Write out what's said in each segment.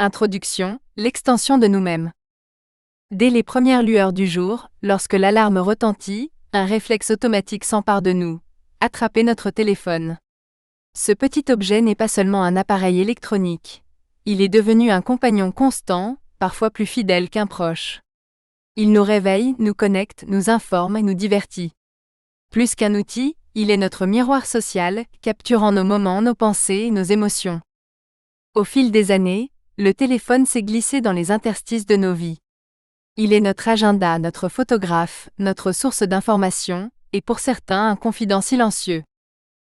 Introduction, l'extension de nous-mêmes. Dès les premières lueurs du jour, lorsque l'alarme retentit, un réflexe automatique s'empare de nous. Attraper notre téléphone. Ce petit objet n'est pas seulement un appareil électronique. Il est devenu un compagnon constant, parfois plus fidèle qu'un proche. Il nous réveille, nous connecte, nous informe et nous divertit. Plus qu'un outil, il est notre miroir social, capturant nos moments, nos pensées et nos émotions. Au fil des années, le téléphone s'est glissé dans les interstices de nos vies. Il est notre agenda, notre photographe, notre source d'information, et pour certains un confident silencieux.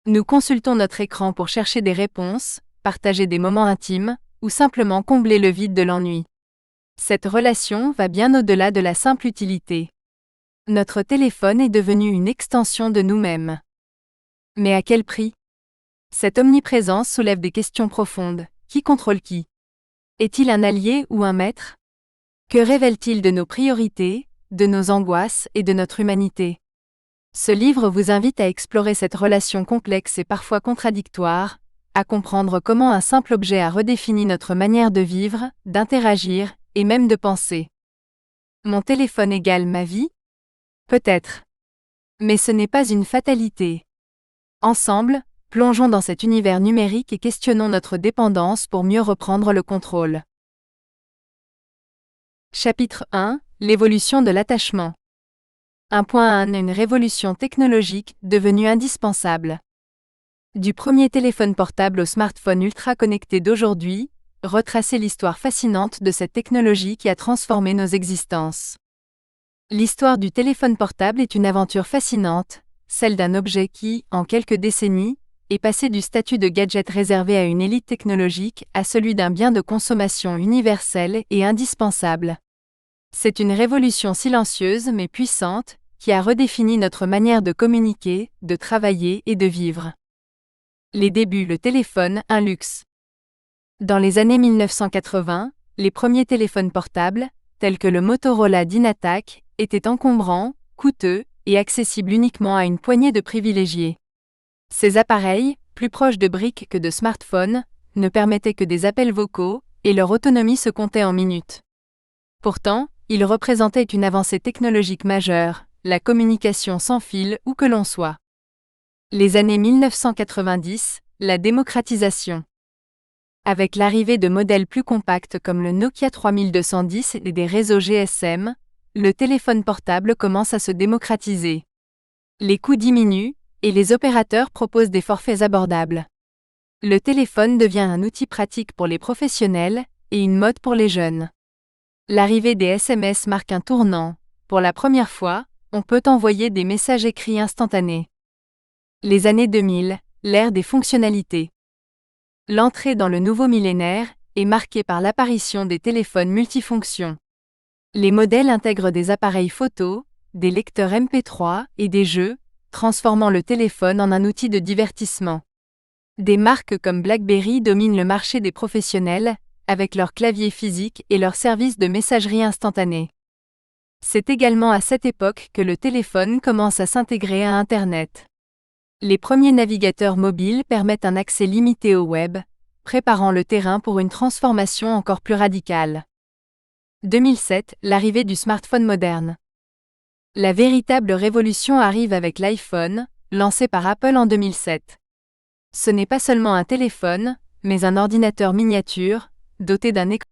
Nous consultons notre écran pour chercher des réponses, partager des moments intimes, ou simplement combler le vide de l'ennui. Cette relation va bien au-delà de la simple utilité. Notre téléphone est devenu une extension de nous-mêmes. Mais à quel prix ? Cette omniprésence soulève des questions profondes. Qui contrôle qui ? Est-il un allié ou un maître ? Que révèle-t-il de nos priorités, de nos angoisses et de notre humanité ? Ce livre vous invite à explorer cette relation complexe et parfois contradictoire, à comprendre comment un simple objet a redéfini notre manière de vivre, d'interagir et même de penser. Mon téléphone égale ma vie ? Peut-être. Mais ce n'est pas une fatalité. Ensemble, plongeons dans cet univers numérique et questionnons notre dépendance pour mieux reprendre le contrôle. Chapitre 1 : L'évolution de l'attachement. 1.1 : Une révolution technologique devenue indispensable. Du premier téléphone portable au smartphone ultra connecté d'aujourd'hui, retracez l'histoire fascinante de cette technologie qui a transformé nos existences. L'histoire du téléphone portable est une aventure fascinante, celle d'un objet qui, en quelques décennies, est passé du statut de gadget réservé à une élite technologique à celui d'un bien de consommation universel et indispensable. C'est une révolution silencieuse mais puissante, qui a redéfini notre manière de communiquer, de travailler et de vivre. Les débuts, le téléphone, un luxe. Dans les années 1980, les premiers téléphones portables, tels que le Motorola DynaTAC, étaient encombrants, coûteux et accessibles uniquement à une poignée de privilégiés. Ces appareils, plus proches de briques que de smartphones, ne permettaient que des appels vocaux, et leur autonomie se comptait en minutes. Pourtant, ils représentaient une avancée technologique majeure, la communication sans fil où que l'on soit. Les années 1990, la démocratisation. Avec l'arrivée de modèles plus compacts comme le Nokia 3210 et des réseaux GSM, le téléphone portable commence à se démocratiser. Les coûts diminuent, et les opérateurs proposent des forfaits abordables. Le téléphone devient un outil pratique pour les professionnels, et une mode pour les jeunes. L'arrivée des SMS marque un tournant. Pour la première fois, on peut envoyer des messages écrits instantanés. Les années 2000, l'ère des fonctionnalités. L'entrée dans le nouveau millénaire est marquée par l'apparition des téléphones multifonctions. Les modèles intègrent des appareils photo, des lecteurs MP3 et des jeux, transformant le téléphone en un outil de divertissement. Des marques comme BlackBerry dominent le marché des professionnels, avec leurs claviers physiques et leurs services de messagerie instantanée. C'est également à cette époque que le téléphone commence à s'intégrer à Internet. Les premiers navigateurs mobiles permettent un accès limité au web, préparant le terrain pour une transformation encore plus radicale. 2007, l'arrivée du smartphone moderne. La véritable révolution arrive avec l'iPhone, lancé par Apple en 2007. Ce n'est pas seulement un téléphone, mais un ordinateur miniature, doté d'un écran